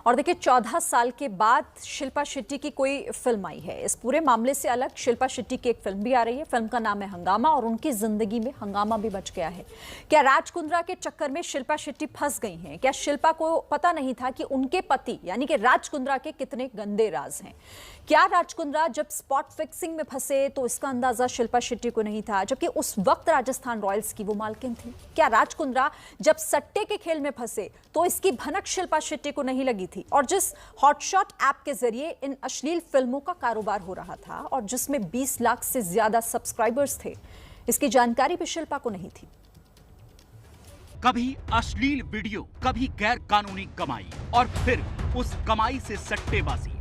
और देखिए 14 साल के बाद शिल्पा शेट्टी की कोई फिल्म आई है। इस पूरे मामले से अलग शिल्पा शेट्टी की एक फिल्म भी आ रही है। फिल्म का नाम है हंगामा और उनकी जिंदगी में हंगामा भी मच गया है। क्या राज कुंद्रा के चक्कर में शिल्पा शेट्टी फंस गई हैं? क्या शिल्पा को पता नहीं था कि उनके पति यानी कि राज कुंद्रा के कितने गंदे राज हैं? क्या राज कुंद्रा जब स्पॉट फिक्सिंग में फंसे तो इसका अंदाजा शिल्पा शेट्टी को नहीं था, जबकि उस वक्त राजस्थान रॉयल्स की वो मालकिन थी? क्या राज कुंद्रा जब सट्टे के खेल में फंसे तो इसकी भनक शिल्पा शेट्टी को नहीं लगी थी? और जिस हॉटशॉट ऐप के जरिए इन अश्लील फिल्मों का कारोबार हो रहा था और जिसमें 20 लाख से ज्यादा सब्सक्राइबर्स थे, इसकी जानकारी भी शिल्पा को नहीं थी। कभी अश्लील वीडियो, कभी गैर कानूनी कमाई और फिर उस कमाई से सट्टेबाजी,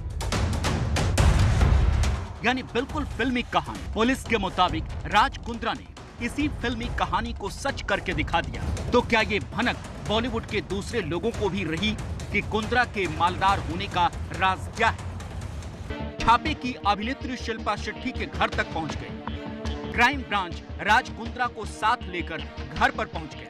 यानी बिल्कुल फिल्मी कहानी। पुलिस के मुताबिक राज कुंद्रा ने इसी फिल्मी कहानी को सच करके दिखा दिया। तो क्या ये भनक बॉलीवुड के दूसरे लोगों को भी रही कि कुंद्रा के मालदार होने का राज क्या है? छापे की अभिनेत्री शिल्पा शेट्टी के घर तक पहुंच गई। क्राइम ब्रांच राज कुंद्रा को साथ लेकर घर पर पहुंच गया।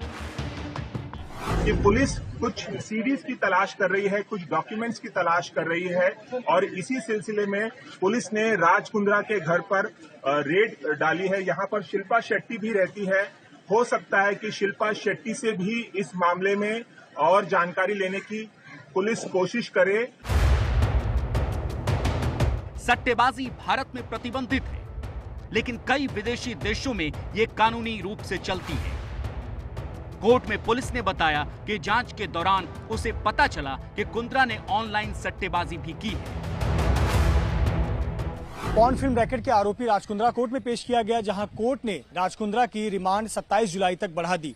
कि पुलिस कुछ सीडीज की तलाश कर रही है, कुछ डॉक्यूमेंट्स की तलाश कर रही है और इसी सिलसिले में पुलिस ने राज कुंद्रा के घर पर रेड डाली है। यहाँ पर शिल्पा शेट्टी भी रहती है। हो सकता है कि शिल्पा शेट्टी से भी इस मामले में और जानकारी लेने की पुलिस कोशिश करे। सट्टेबाजी भारत में प्रतिबंधित है, लेकिन कई विदेशी देशों में ये कानूनी रूप से चलती है। कोर्ट में पुलिस ने बताया कि जांच के दौरान उसे पता चला कि कुंद्रा ने ऑनलाइन सट्टेबाजी भी की है। पॉर्न फिल्म रैकेट के आरोपी राज कुंद्रा कोर्ट में पेश किया गया, जहां कोर्ट ने राज कुंद्रा की रिमांड 27 जुलाई तक बढ़ा दी।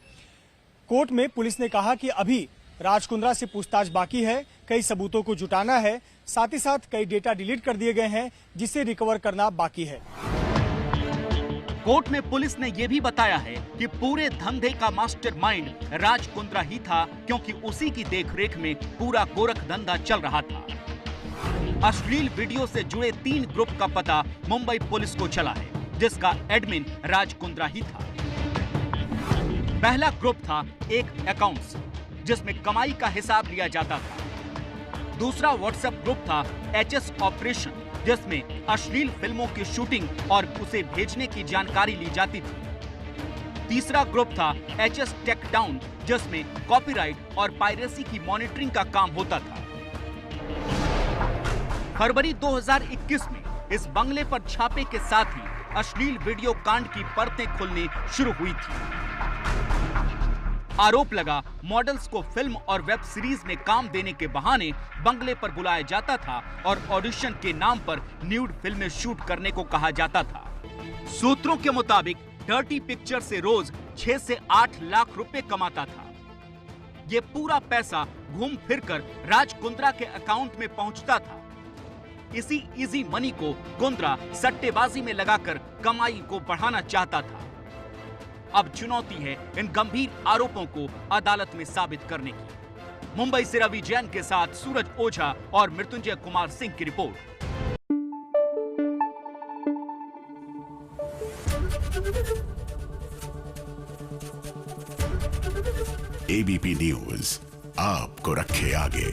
कोर्ट में पुलिस ने कहा कि अभी राज कुंद्रा से पूछताछ बाकी है, कई सबूतों को जुटाना है, साथ ही साथ कई डेटा डिलीट कर दिए गए हैं जिसे रिकवर करना बाकी है। कोर्ट में पुलिस ने यह भी बताया है कि पूरे धंधे का मास्टरमाइंड राज कुंद्रा ही था, क्योंकि उसी की देखरेख में पूरा गोरख धंधा चल रहा था। अश्लील वीडियो से जुड़े 3 ग्रुप का पता मुंबई पुलिस को चला है, जिसका एडमिन राज कुंद्रा ही था। पहला ग्रुप था एक अकाउंट्स, जिसमें कमाई का हिसाब लिया जाता था। दूसरा व्हाट्सएप ग्रुप था एचएस ऑपरेशन, जिसमें अश्लील फिल्मों की शूटिंग और उसे भेजने की जानकारी ली जाती थी। तीसरा ग्रुप था एचएस टेक डाउन, जिसमें कॉपीराइट और पायरेसी की मॉनिटरिंग का काम होता था। फरवरी 2021 में इस बंगले पर छापे के साथ ही अश्लील वीडियो कांड की परतें खुलनी शुरू हुई थी। आरोप लगा मॉडल्स को फिल्म और वेब सीरीज में काम देने के बहाने बंगले पर बुलाया जाता था और ऑडिशन के नाम पर न्यूड फिल्में शूट करने को कहा जाता था। सूत्रों के मुताबिक डर्टी पिक्चर से रोज 6 से 8 लाख रुपए कमाता था। ये पूरा पैसा घूम फिरकर राज कुंद्रा के अकाउंट में पहुंचता था। इसी इजी मनी को कुंद्रा सट्टेबाजी में लगाकर कमाई को बढ़ाना चाहता था। अब चुनौती है इन गंभीर आरोपों को अदालत में साबित करने की। मुंबई से रवि जैन के साथ सूरज ओझा और मृत्युंजय कुमार सिंह की रिपोर्ट। एबीपी न्यूज आपको रखे आगे।